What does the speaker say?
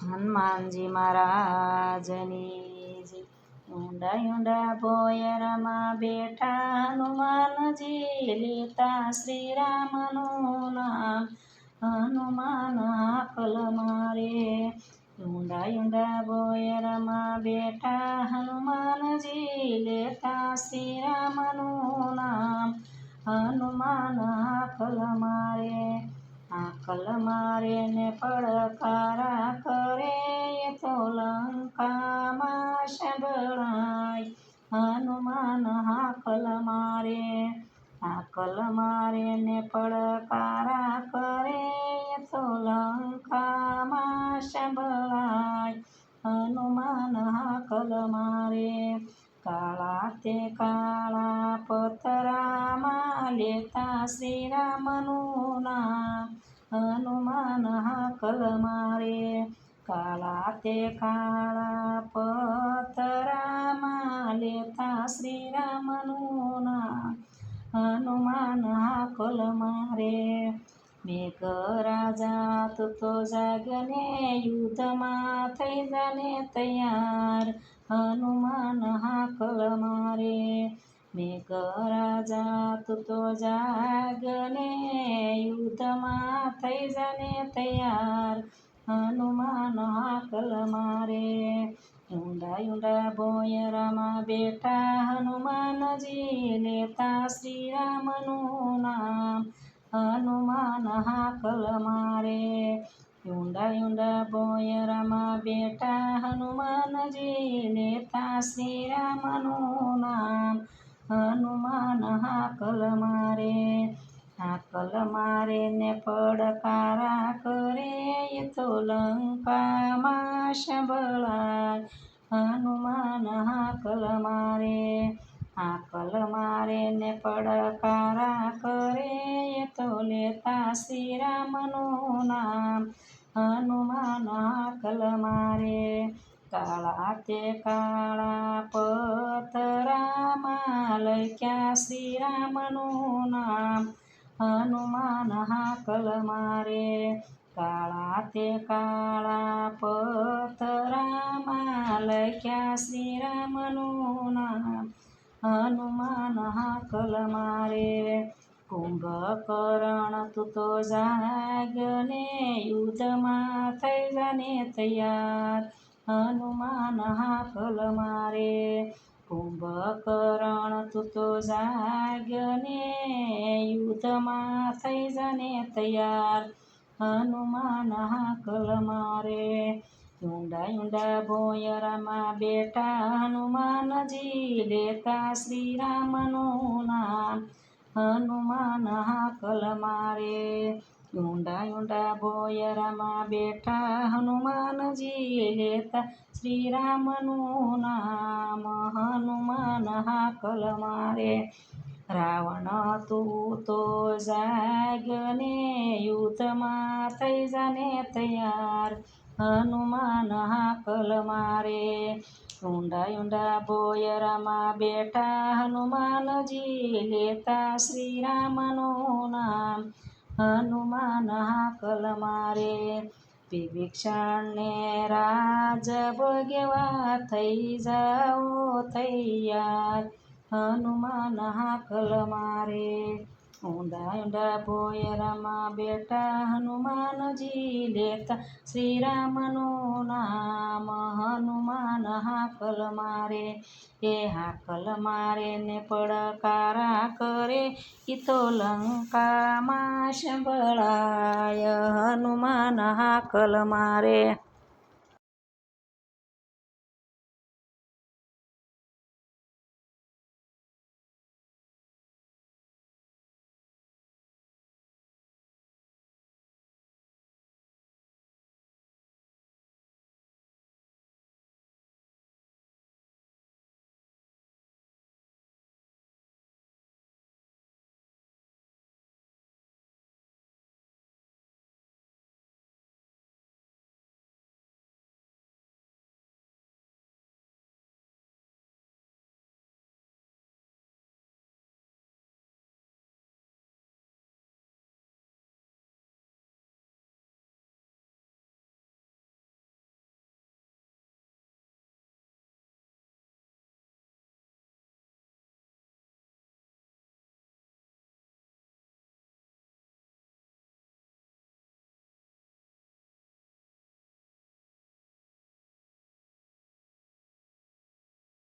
હનુમાનજી મહારાજની જય. ઊંડા ઊંડા ભોયરમાં બેઠા હનુમાનજી લેતા શ્રી રામનું નામ. હનુમાન હાકલ મારે. ઊંડા ઊંડા ભોયરમાં બેઠા હનુમાનજી લેતા શ્રી રામનું નામ. હનુમાન હાકલ મારે. હાકલ મારે ને પડકારા કરે એ તો લંકામાં સંભળાય. હનુમાન હાકલ મારે. હાકલ મારે ને પડકારા કરે એ તો લંકામાં સંભળાય. હનુમાન હાકલ મારે. કાળા તે કાળા પતરામાં લેતા શ્રી રામનું નામ. હનુમાન હાકલ મારે. કાળા તે કાળા પતરામાં લેતા શ્રી રામનું નામ. હનુમાન હાકલ મારે. મેઘરાજા તું તો જાગને યુદ્ધમાં થઈ જાને તૈયાર. હનુમાન હાકલ મારે. મેઘરાજા તું તો જાગને યુદ્ધમાં થઈ જાને તૈયાર. હનુમાન હાકલ મારે. ઊંડા ઊંડા ભોયરામાં બેઠા હનુમાનજી લેતા શ્રી રામનું નામ. હનુમાન હાકલ મારે. ઊંડા ઊંડા ભોયરામાં બેઠા હનુમાનજી લેતા શ્રી રામનું નામ. હનુમાન હાકલ મારે. હાકલ મારે ને પડકારા કરે એ તો લંકામાં સંભળાય. હનુમાન હાકલ મારે. હાકલ મારે ને પડકારા કરે એ તો લેતા શ્રી રામનું નામ. હનુમાન હાકલ મારે. કાળા તે કાળા પતરામાં લખ્યા શ્રી રામનું નામ. હનુમાન હાકલ મારે. કાળા તે કાળા પતરામાં લખ્યા શ્રી રામનું નામ. હનુમાન હાકલ મારે. કુંભકર્ણ તું તો જાગને યુદ્ધમાં થઈ જાને તૈયાર. હનુમાન હાકલ મારે. કુંભકર્ણ તું તો જાગને યુદ્ધમાં થઈ જાને તૈયાર. હનુમાન હાકલ મારે. ઊંડા ઊંડા ભોયરામાં બેઠા હનુમાનજી લેતા શ્રી રામનું નામ. હનુમાન હાકલ મારે. ઊંડા ઊંડા ભોયરામાં બેઠા હનુમાનજી લેતા શ્રી રામનું નામ. હનુમાન હાકલ મારે. રાવણ તું તો જાગને યુદ્ધમાં થઈ જાને તૈયાર. હનુમાન હાકલ મારે. ઊંડા ઊંડા ભોયરામાં બેઠા હનુમાનજી લેતા શ્રી રામનું નામ. હનુમાન હાકલ મારે. વિભીષણને રાજ ભોગવવા થઈ જાઓ તૈયાર. હનુમાન હાકલ મારે. ઊંડા ઊંડા ભોયરામાં બેઠા હનુમાનજી લેતા શ્રી રામનું નામ. હનુમાન હાકલ મારે. એ હાકલ મારે ને પડકારા કરે ઈ તો લંકામાં સંભળાય. હનુમાન હાકલ મારે.